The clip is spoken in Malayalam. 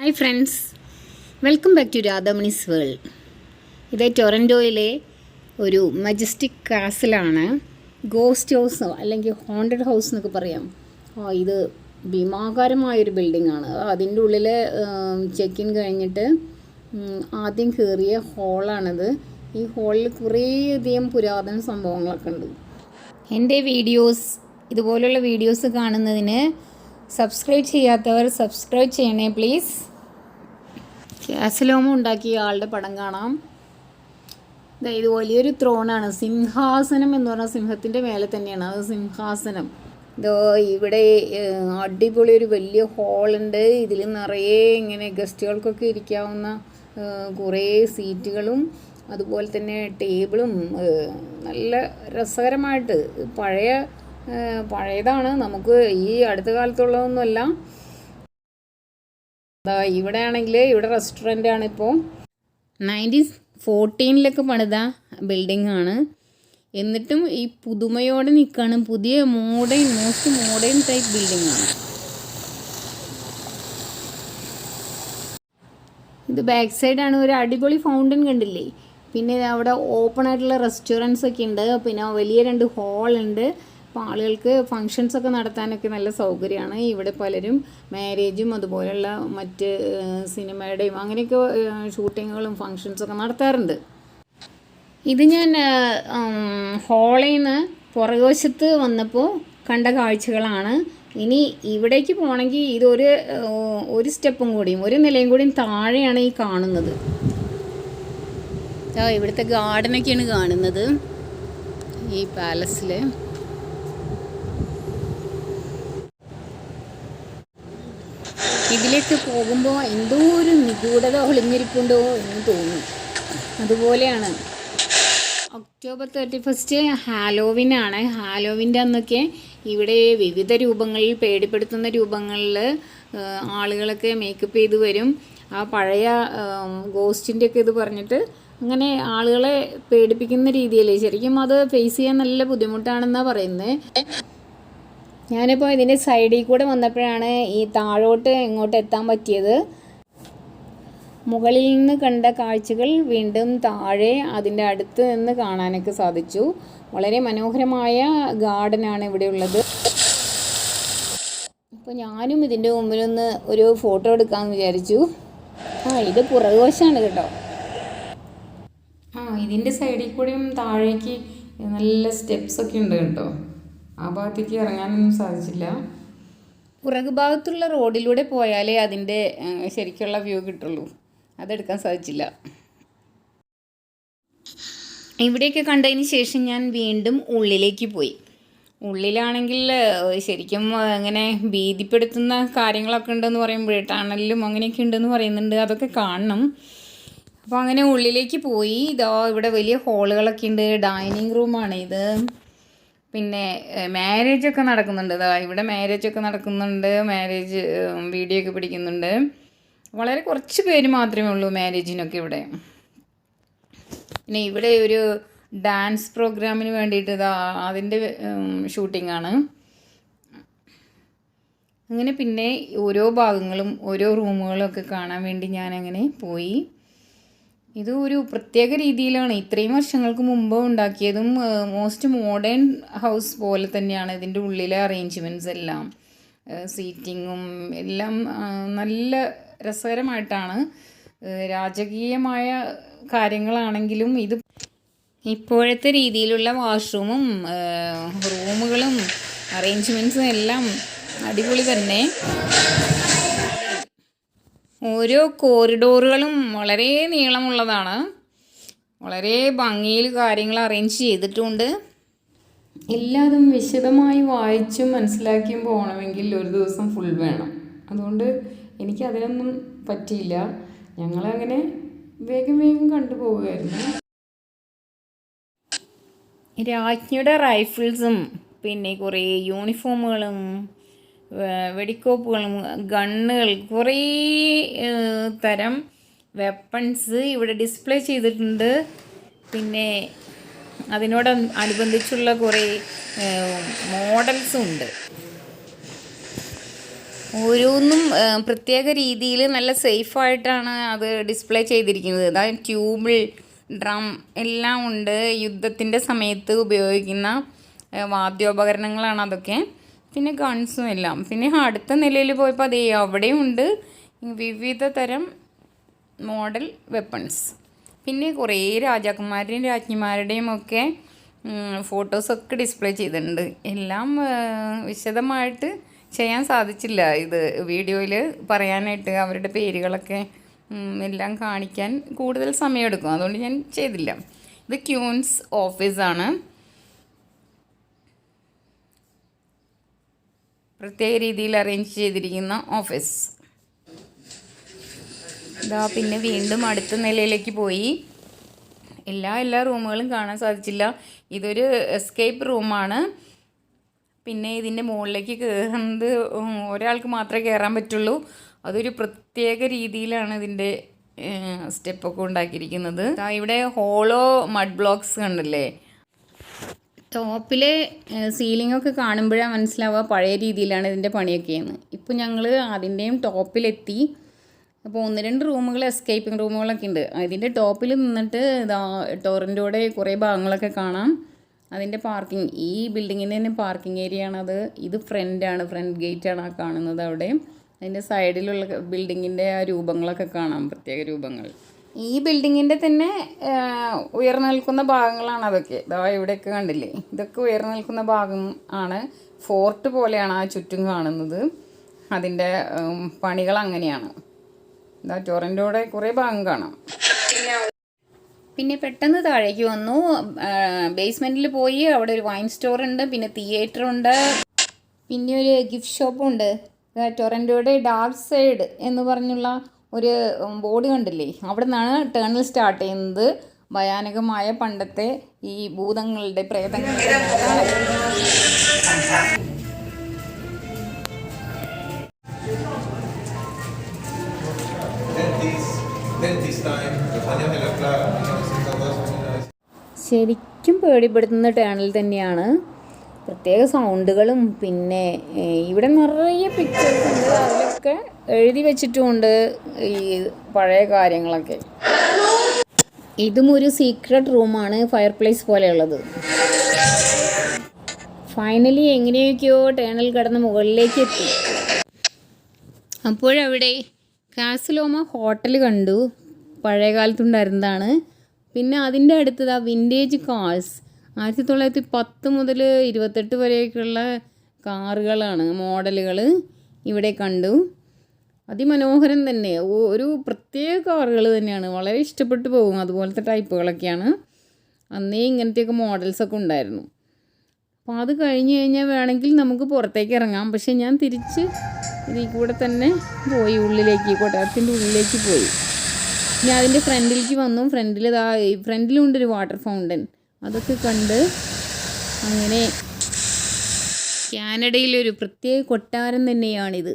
Hi friends, welcome back to Radhamani's world. ഇത് ടൊറൻറ്റോയിലെ ഒരു മജസ്റ്റിക് കാസിലാണ്. ഗോസ്റ്റ് ഹൗസ് അല്ലെങ്കിൽ ഹോണ്ടഡ് ഹൗസ് എന്നൊക്കെ പറയാം. ഇത് ഭീമാകാരമായൊരു ബിൽഡിങ്ങാണ്. അതിൻ്റെ ഉള്ളിൽ ചെക്ക് ഇൻ കഴിഞ്ഞിട്ട് ആദ്യം കയറിയ ഹോളാണിത്. ഈ ഹോളിൽ കുറേയധികം പുരാതന സംഭവങ്ങളൊക്കെ ഉണ്ട്. എൻ്റെ വീഡിയോസ്, ഇതുപോലുള്ള വീഡിയോസ് കാണുന്നതിന് സബ്സ്ക്രൈബ് ചെയ്യാത്തവർ സബ്സ്ക്രൈബ് ചെയ്യണേ പ്ലീസ്. കാസലോമ ഉണ്ടാക്കിയ ആളുടെ പടം കാണാം. ഇത് വലിയൊരു ത്രോണാണ്. സിംഹാസനം എന്ന് പറഞ്ഞാൽ സിംഹത്തിൻ്റെ മേലെ തന്നെയാണ് അത് സിംഹാസനം. ഇവിടെ അടിപൊളി ഒരു വലിയ ഹോളുണ്ട്. ഇതിൽ നിറയെ ഇങ്ങനെ ഗസ്റ്റുകൾക്കൊക്കെ ഇരിക്കാവുന്ന കുറേ സീറ്റുകളും അതുപോലെ തന്നെ ടേബിളും നല്ല രസകരമായിട്ട് പഴയതാണ്. നമുക്ക് ഈ അടുത്ത കാലത്തുള്ളതൊന്നുമല്ല. ഇവിടെ ആണെങ്കിൽ ഇവിടെ റെസ്റ്റോറൻ്റ് ആണ്. ഇപ്പോൾ 1914 പണിത ബിൽഡിംഗ് ആണ്. എന്നിട്ടും ഈ പുതുമയോടെ നിൽക്കുകയാണ്. പുതിയ മോസ്റ്റ് മോഡേൺ ടൈപ്പ് ബിൽഡിംഗ് ആണ്. ഇത് ബാക്ക് സൈഡാണ്. ഒരു അടിപൊളി ഫൗണ്ടൻ കണ്ടില്ലേ. പിന്നെ അവിടെ ഓപ്പൺ ആയിട്ടുള്ള റെസ്റ്റോറൻറ്റ്സ് ഒക്കെ ഉണ്ട്. പിന്നെ വലിയ 2 ഹാളുണ്ട്. അപ്പോൾ ആളുകൾക്ക് ഫങ്ഷൻസൊക്കെ നടത്താനൊക്കെ നല്ല സൗകര്യമാണ്. ഇവിടെ പലരും മാരേജും അതുപോലെയുള്ള മറ്റ് സിനിമയുടെയും അങ്ങനെയൊക്കെ ഷൂട്ടിങ്ങുകളും ഫങ്ഷൻസൊക്കെ നടത്താറുണ്ട്. ഇത് ഞാൻ ഹാളിൽ നിന്ന് പുറകുവശത്ത് വന്നപ്പോൾ കണ്ട കാഴ്ചകളാണ്. ഇനി ഇവിടേക്ക് പോകണമെങ്കിൽ ഒരു സ്റ്റെപ്പും കൂടിയും ഒരു നിലയും കൂടിയും താഴെയാണ് ഈ കാണുന്നത്. ഇവിടുത്തെ ഗാർഡനൊക്കെയാണ് കാണുന്നത് ഈ പാലസിൽ. ഇതിലേക്ക് പോകുമ്പോൾ എന്തോ ഒരു നിഗൂഢത ഒളിഞ്ഞിരിപ്പുണ്ടോ എന്ന് തോന്നും. അതുപോലെയാണ്. ഒക്ടോബർ 31 ഹാലോവിനാണ്. ഹാലോവിൻ്റെ അന്നൊക്കെ ഇവിടെ വിവിധ രൂപങ്ങളിൽ, പേടിപ്പെടുത്തുന്ന രൂപങ്ങളിൽ ആളുകളൊക്കെ മേക്കപ്പ് ചെയ്ത് വരും. ആ പഴയ ഗോസ്റ്റിൻ്റെ ഒക്കെ ഇത് പറഞ്ഞിട്ട് അങ്ങനെ ആളുകളെ പേടിപ്പിക്കുന്ന രീതിയിൽ ശരിക്കും അത് ഫേസ് ചെയ്യാൻ നല്ല ബുദ്ധിമുട്ടാണെന്നാണ് പറയുന്നത്. ഞാനിപ്പോൾ ഇതിൻ്റെ സൈഡിൽ കൂടെ വന്നപ്പോഴാണ് ഈ താഴോട്ട് ഇങ്ങോട്ട് എത്താൻ പറ്റിയത്. മുകളിൽ നിന്ന് കണ്ട കാഴ്ചകൾ വീണ്ടും താഴെ അതിൻ്റെ അടുത്ത് നിന്ന് കാണാനൊക്കെ സാധിച്ചു. വളരെ മനോഹരമായ ഗാർഡനാണ് ഇവിടെ ഉള്ളത്. അപ്പോൾ ഞാനും ഇതിൻ്റെ മുമ്പിലൊന്ന് ഒരു ഫോട്ടോ എടുക്കാമെന്ന് വിചാരിച്ചു. ഇത് പുറകുവശമാണ് കേട്ടോ. ഇതിൻ്റെ സൈഡിൽ കൂടെയും താഴേക്ക് നല്ല സ്റ്റെപ്സൊക്കെ ഉണ്ട് കേട്ടോ. ആ ഭാഗത്തേക്ക് ഇറങ്ങാനൊന്നും സാധിച്ചില്ല. പുറകു ഭാഗത്തുള്ള റോഡിലൂടെ പോയാലേ അതിൻ്റെ ശരിക്കുള്ള വ്യൂ കിട്ടുള്ളൂ. അതെടുക്കാൻ സാധിച്ചില്ല. ഇവിടെയൊക്കെ കണ്ടതിന് ശേഷം ഞാൻ വീണ്ടും ഉള്ളിലേക്ക് പോയി. ഉള്ളിലാണെങ്കിൽ ശരിക്കും അങ്ങനെ ഭീതിപ്പെടുത്തുന്ന കാര്യങ്ങളൊക്കെ ഉണ്ടെന്ന് പറയുമ്പോഴേ ടണലും അങ്ങനെയൊക്കെ ഉണ്ടെന്ന് പറയുന്നുണ്ട്. അതൊക്കെ കാണണം. അപ്പോൾ അങ്ങനെ ഉള്ളിലേക്ക് പോയി. ഇവിടെ വലിയ ഹോളുകളൊക്കെ ഉണ്ട്. ഡൈനിങ് റൂമാണ് ഇത്. പിന്നെ മാരേജൊക്കെ നടക്കുന്നുണ്ട്. ഇവിടെ മാരേജൊക്കെ നടക്കുന്നുണ്ട്. മാരേജ് വീഡിയോ ഒക്കെ പിടിക്കുന്നുണ്ട്. വളരെ കുറച്ച് പേര് മാത്രമേ ഉള്ളൂ മാരേജിനൊക്കെ ഇവിടെ. പിന്നെ ഇവിടെ ഒരു ഡാൻസ് പ്രോഗ്രാമിന് വേണ്ടിയിട്ട് അതിൻ്റെ ഷൂട്ടിങ്ങാണ്. അങ്ങനെ പിന്നെ ഓരോ ഭാഗങ്ങളും ഓരോ റൂമുകളൊക്കെ കാണാൻ വേണ്ടി ഞാനങ്ങനെ പോയി. ഇത് ഒരു പ്രത്യേക രീതിയിലാണ് ഇത്രയും വർഷങ്ങൾക്ക് മുമ്പ് ഉണ്ടാക്കിയതും. മോസ്റ്റ് മോഡേൺ ഹൗസ് പോലെ തന്നെയാണ് ഇതിൻ്റെ ഉള്ളിലെ അറേഞ്ച്മെൻറ്റ്സ് എല്ലാം. സീറ്റിങ്ങും എല്ലാം നല്ല രസകരമായിട്ടാണ്. രാജകീയമായ കാര്യങ്ങളാണെങ്കിലും ഇത് ഇപ്പോഴത്തെ രീതിയിലുള്ള വാഷ്റൂമും റൂമുകളും അറേഞ്ച്മെൻറ്റ്സും എല്ലാം അടിപൊളി തന്നെ. ഓരോ കോറിഡോറുകളും വളരെ നീളമുള്ളതാണ്. വളരെ ഭംഗിയിൽ കാര്യങ്ങൾ അറേഞ്ച് ചെയ്തിട്ടുണ്ട്. എല്ലാതും വിശദമായി വായിച്ചും മനസ്സിലാക്കിയും പോകണമെങ്കിൽ ഒരു ദിവസം ഫുൾ വേണം. അതുകൊണ്ട് എനിക്കതിനൊന്നും പറ്റിയില്ല. ഞങ്ങളങ്ങനെ വേഗം കണ്ടുപോകുമായിരുന്നു. രാജ്ഞിയുടെ റൈഫിൾസും പിന്നെ കുറേ യൂണിഫോമുകളും വെടിക്കോപ്പുകളും ഗണ്ണുകൾ കുറേ തരം വെപ്പൺസ് ഇവിടെ ഡിസ്പ്ലേ ചെയ്തിട്ടുണ്ട്. പിന്നെ അതിനോടനുബന്ധിച്ചുള്ള കുറേ മോഡൽസും ഉണ്ട്. ഓരോന്നും പ്രത്യേക രീതിയിൽ നല്ല സേഫായിട്ടാണ് അത് ഡിസ്പ്ലേ ചെയ്തിരിക്കുന്നത്. അതായത് ട്യൂബിൾ, ഡ്രം എല്ലാം ഉണ്ട്. യുദ്ധത്തിൻ്റെ സമയത്ത് ഉപയോഗിക്കുന്ന വാദ്യോപകരണങ്ങളാണ് അതൊക്കെ. പിന്നെ ഗൺസും എല്ലാം. പിന്നെ അടുത്ത നിലയിൽ പോയപ്പോൾ അതേ അവിടെയും ഉണ്ട് വിവിധ തരം മോഡൽ വെപ്പൺസ്. പിന്നെ കുറേ രാജാക്കന്മാരുടെയും രാജ്ഞിമാരുടെയും ഒക്കെ ഫോട്ടോസൊക്കെ ഡിസ്പ്ലേ ചെയ്തിട്ടുണ്ട്. എല്ലാം വിശദമായിട്ട് ചെയ്യാൻ സാധിച്ചില്ല. ഇത് വീഡിയോയിൽ പറയാനായിട്ട് അവരുടെ പേരുകളൊക്കെ എല്ലാം കാണിക്കാൻ കൂടുതൽ സമയമെടുക്കും. അതുകൊണ്ട് ഞാൻ ചെയ്തില്ല. ഇത് ക്യൂൻസ് ഓഫീസാണ്. പ്രത്യേക രീതിയിൽ അറേഞ്ച് ചെയ്തിരിക്കുന്ന ഓഫീസ്. ഇതാ പിന്നെ വീണ്ടും അടുത്ത നിലയിലേക്ക് പോയി. എല്ലാ റൂമുകളും കാണാൻ സാധിച്ചില്ല. ഇതൊരു എസ്കേപ്പ് റൂമാണ്. പിന്നെ ഇതിൻ്റെ മുകളിലേക്ക് കയറുന്നത് ഒരാൾക്ക് മാത്രമേ കയറാൻ പറ്റുള്ളൂ. അതൊരു പ്രത്യേക രീതിയിലാണ് ഇതിൻ്റെ സ്റ്റെപ്പൊക്കെ ഉണ്ടാക്കിയിരിക്കുന്നത്. ഇവിടെ ഹോളോ മഡ് ബ്ലോക്സ് കണ്ടില്ലേ? ടോപ്പിലെ സീലിങ്ങൊക്കെ കാണുമ്പോഴാണ് മനസ്സിലാവുക പഴയ രീതിയിലാണ് ഇതിൻ്റെ പണിയൊക്കെയെന്ന്. ഇപ്പോൾ ഞങ്ങൾ അതിൻ്റെയും ടോപ്പിലെത്തി. അപ്പോൾ 1-2 റൂമുകൾ എസ്കേപ്പിംഗ് റൂമുകളൊക്കെ ഉണ്ട്. അതിൻ്റെ ടോപ്പിൽ നിന്നിട്ട് ടോറൻറ്റോയുടെ കുറേ ഭാഗങ്ങളൊക്കെ കാണാം. അതിൻ്റെ പാർക്കിംഗ്, ഈ ബിൽഡിങ്ങിൻ്റെ തന്നെ പാർക്കിംഗ് ഏരിയ ആണത്. ഇത് ഫ്രണ്ട് ഗേറ്റാണ് ആ കാണുന്നത്. അവിടെ അതിൻ്റെ സൈഡിലുള്ള ബിൽഡിങ്ങിൻ്റെ ആ രൂപങ്ങളൊക്കെ കാണാം, പ്രത്യേക രൂപങ്ങൾ. ഈ ബിൽഡിങ്ങിൻ്റെ തന്നെ ഉയർന്നു നിൽക്കുന്ന ഭാഗങ്ങളാണ് അതൊക്കെ. ഇതാ ഇവിടെയൊക്കെ കണ്ടില്ലേ, ഇതൊക്കെ ഉയർന്നു നിൽക്കുന്ന ഭാഗം ആണ്. ഫോർട്ട് പോലെയാണ് ആ ചുറ്റും കാണുന്നത്. അതിൻ്റെ പണികൾ അങ്ങനെയാണ്. ഇതാ ടൊറൻറ്റോയുടെ കുറേ ഭാഗം കാണാം. പിന്നെ പെട്ടെന്ന് താഴേക്ക് വന്നു. ബേസ്മെൻറ്റിൽ പോയി. അവിടെ ഒരു വൈൻ സ്റ്റോർ ഉണ്ട്, പിന്നെ തിയേറ്റർ ഉണ്ട്, പിന്നെ ഒരു ഗിഫ്റ്റ് ഷോപ്പും ഉണ്ട്. ടൊറൻറ്റോയുടെ ഡാർക്ക് സൈഡ് എന്ന് പറഞ്ഞുള്ള ഒരു ബോർഡ് കണ്ടില്ലേ? അവിടെ നിന്നാണ് ടേണൽ സ്റ്റാർട്ട് ചെയ്യുന്നത്. ഭയാനകമായ പണ്ടത്തെ ഈ ഭൂതങ്ങളുടെ പ്രേതങ്ങളുടെ ശരിക്കും പേടിപ്പെടുത്തുന്ന ടേണൽ തന്നെയാണ്. പ്രത്യേക സൗണ്ടുകളും പിന്നെ ഇവിടെ നിറയെ പിക്ചേഴ്സ് ഉണ്ട്. അതിലൊക്കെ എഴുതി വെച്ചിട്ടുമുണ്ട് ഈ പഴയ കാര്യങ്ങളൊക്കെ. ഇതും ഒരു സീക്രട്ട് റൂമാണ്, ഫയർ പ്ലേസ് പോലെയുള്ളത്. ഫൈനലി എങ്ങനെയൊക്കെയോ ടേണൽ കടന്ന് മുകളിലേക്ക് എത്തി. അപ്പോഴവിടെ കാസലോമ ഹോട്ടൽ കണ്ടു, പഴയ കാലത്തുണ്ടായിരുന്നതാണ്. പിന്നെ അതിൻ്റെ അടുത്തത് ആ വിൻറ്റേജ് കാർസ്, 1910 മുതൽ 28 വരെയൊക്കെയുള്ള കാറുകളാണ്, മോഡലുകൾ ഇവിടെ കണ്ടു. അതിമനോഹരം തന്നെ, ഒരു പ്രത്യേക കാറുകൾ തന്നെയാണ്. വളരെ ഇഷ്ടപ്പെട്ടു പോകും. അതുപോലത്തെ ടൈപ്പുകളൊക്കെയാണ്. അന്നേ ഇങ്ങനത്തെയൊക്കെ മോഡൽസൊക്കെ ഉണ്ടായിരുന്നു. അപ്പോൾ അത് കഴിഞ്ഞ് കഴിഞ്ഞാൽ വേണമെങ്കിൽ നമുക്ക് പുറത്തേക്ക് ഇറങ്ങാം. പക്ഷേ ഞാൻ തിരിച്ച് ഇതിൽ കൂടെ തന്നെ പോയി ഉള്ളിലേക്ക്, കൊട്ടാരത്തിൻ്റെ ഉള്ളിലേക്ക് പോയി. ഞാൻ അതിൻ്റെ ഫ്രണ്ടിലേക്ക് വന്നു. ഫ്രണ്ടിലുണ്ടൊരു വാട്ടർ ഫൗണ്ടൻ. അതൊക്കെ കണ്ട് അങ്ങനെ കാനഡയിലൊരു പ്രത്യേക കൊട്ടാരം തന്നെയാണിത്.